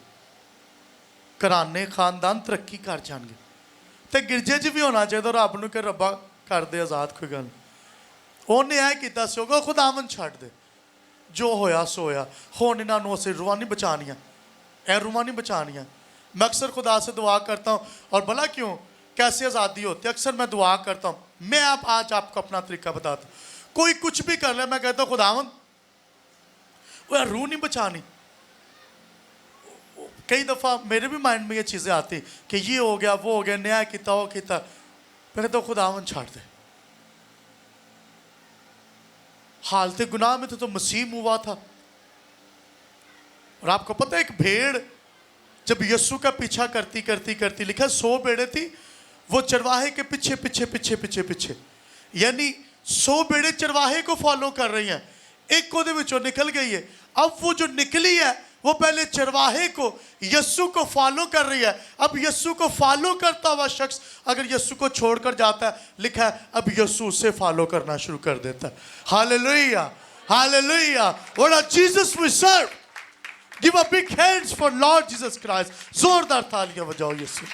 घराने खानदान तरक्की कर जाएंगे। तो गिरजे च भी होना चाहिए रब नूं कि रब्बा कर दे आज़ाद, कोई गल। ਉਹਨੇ ਇਹ ਕੀਤਾ ਸੀ, ਉਹ ਖੁਦਾਵੰਦ ਛੱਡ ਦੇ, जो होया सो होया। हुण इन्हां नूं असीं रूहां नहीं बचानियां, ए रूहां नहीं बचानियां। मैं अक्सर खुदा से दुआ करता हूँ, और भला क्यों, कैसे आज़ादी होती है, अक्सर मैं दुआ करता हूँ। मैं आज आपको अपना तरीका बताता हूँ। कोई कुछ भी कर ले, मैं कहता हूँ खुदावंद वो रूह नहीं बचानी। कई दफ़ा मेरे भी माइंड में ये चीज़ें आती कि ये हो गया, वो हो गया, न्याय किया, वो किया। मैं कहता हूँ खुदावंद छाड़ दे। हालत गुनाह में तो मसीह हुआ था। और आपको पता है एक भेड़ जब यीशु का पीछा करती करती करती, लिखा 100 भेड़ें थी, वो चरवाहे के पीछे पीछे पीछे पीछे पीछे, यानी 100 भेड़ें चरवाहे को फॉलो कर रही हैं। एक को दे विचों निकल गई है। अब वो जो निकली है वो पहले चरवाहे को, यीशु को फॉलो कर रही है। अब यीशु को फॉलो करता हुआ शख्स अगर यीशु को छोड़कर जाता है, लिखा है अब यीशु उसे फॉलो करना शुरू कर देता है। Hallelujah, hallelujah, what a Jesus we serve. Give a big hands for Lord Jesus Christ. जोरदार तालियां बजाओ यीशु।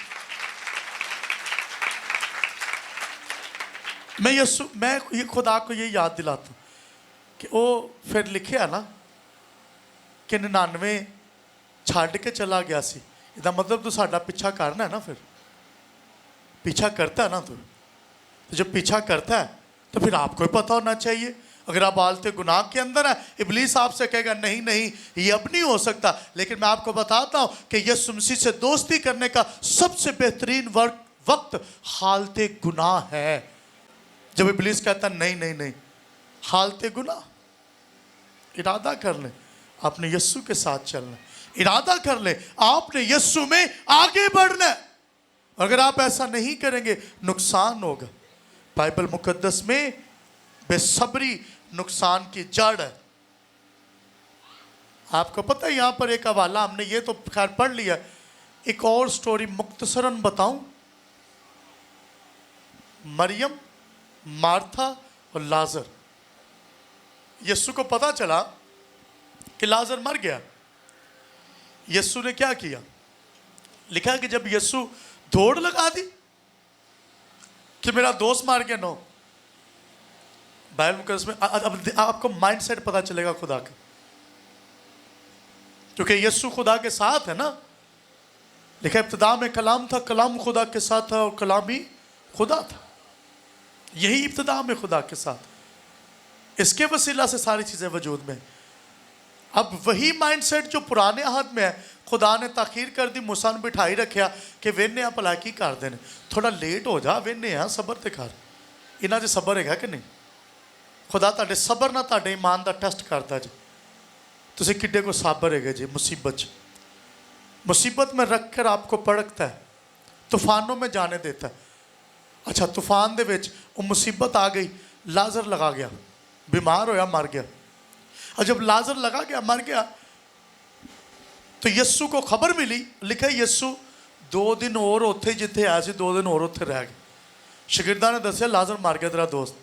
मैं ये खुदा को ये याद दिलाता हूं कि वो फिर लिखे है ना कि 99 छाड़ के चला गया सी। इसका मतलब तू साडा पीछा करना है ना, फिर पीछा करता है ना तू। तो जब पीछा करता है तो फिर आपको ही पता होना चाहिए अगर आप हालते गुनाह के अंदर है, इब्लीस आपसे कहेगा नहीं नहीं ये अब नहीं हो सकता। लेकिन मैं आपको बताता हूं कि यीशु मसीह से दोस्ती करने का सबसे बेहतरीन वक्त हालते गुनाह है। जब इब्लीस कहता नहीं नहीं नहीं, हालते गुनाह, इरादा कर ले आपने यीशु के साथ चलना, इरादा कर ले आपने यीशु में आगे बढ़ना। अगर आप ऐसा नहीं करेंगे नुकसान होगा। बाइबल मुकद्दस में बेसब्री नुकसान की जड़ है। आपको पता है यहां पर एक हवाला, हमने ये तो खैर पढ़ लिया, एक और स्टोरी मुख्तसरन बताऊं। मरियम, मार्था और लाजर, यीशु को पता चला कि लाजर मर गया। यीशु ने क्या किया, लिखा है कि जब यीशु दौड़ लगा दी कि मेरा दोस्त मार गया, नो, बाइबल मुकद्दस में अब आपको माइंडसेट पता चलेगा खुदा का, क्योंकि यीशु खुदा के साथ है ना। लिखा इब्तिदा में कलाम था, कलाम खुदा के साथ था और कलाम ही खुदा था। यही इब्तिदा में खुदा के साथ, इसके वसीला से सारी चीजें वजूद में। अब वही माइंडसेट जो पुराने हाथ में है, खुदा ने ताखीर कर दी, मूसा ने बिठाई रखा कि वेने आ भला की कर देने, थोड़ा लेट हो जा, वेने आ सबर ते कर। इन्हां 'च सबर है कि नहीं? खुदा तुहाडे सबर ना तुहाडे ईमान का टेस्ट करता जी, तुसीं किड्डे को साबर है जी। मुसीबत में रख कर आपको परखता है, तूफानों में जाने देता है। अच्छा, तूफान दे विच वो मुसीबत आ गई, लाजर लगा गया, बीमार होया, मर गया। और जब लाजर लगा गया, मर गया, तो यस्सु को खबर मिली, लिखा यस्सु 2 दिन और उत्थे जिथे आया सी 2 दिन और उत्थे रह गए। शागिर्दां ने दसिया लाजर मर गया तेरा दोस्त।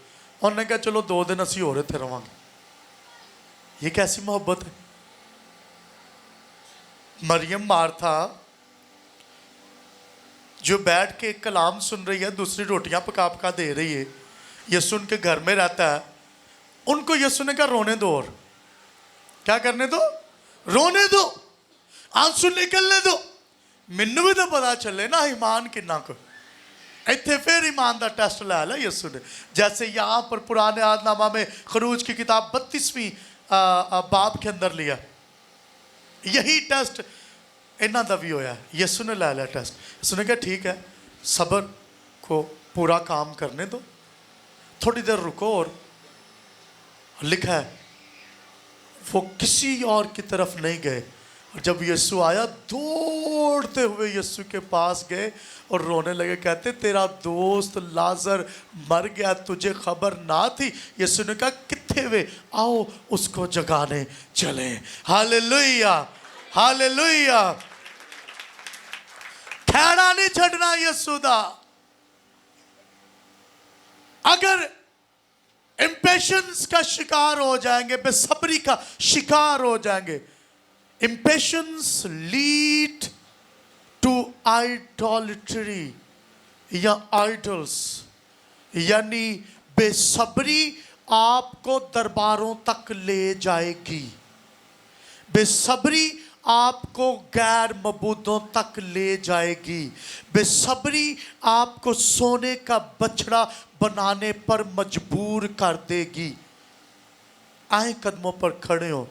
उन्होंने कहा चलो 2 दिन असीं होर इत्थे रवांगे। ये कैसी मोहब्बत है। मरियम, मार्था जो बैठ के एक कलाम सुन रही है, दूसरी रोटियां पका पका दे रही है, यीशु उनके घर में रहता है, उनको यीशु ने कहा रोने दो, और क्या करने दो, रोने दो, आंसू निकलने दो, मैनू भी तो पता चले ना ईमान किन्ना को। इत्थे फिर ईमान का टेस्ट ला लिया यीशु ने, जैसे यहाँ पर पुराने आदनामा में खरूज की किताब 32वीं बाब के अंदर लिया। यही टेस्ट इन्हों का भी होया, यीशु ने ला लिया टेस्ट। यीशु ने कहा ठीक है, सबर को पूरा काम करने दो, थोड़ी देर रुको। और लिखा है वो किसी और की तरफ नहीं गए, और जब यीशु आया दौड़ते हुए यीशु के पास गए और रोने लगे, कहते तेरा दोस्त लाजर मर गया, तुझे खबर ना थी? यीशु ने कहा कित्थे वे, आओ उसको जगाने चले। Hallelujah, hallelujah. खैड़ा नहीं छड़ना यीशु दा। अगर इम्पेशंस का शिकार हो जाएंगे, बेसब्री का शिकार हो जाएंगे, इम्पेशंस लीड टू आइडोलिट्री या आइडल्स, यानी बेसब्री आपको दरबारों तक ले जाएगी, बेसब्री आपको गैर मबूदों तक ले जाएगी, बेसब्री आपको सोने का बछड़ा बनाने पर मजबूर कर देगी। आए कदमों पर खड़े हो,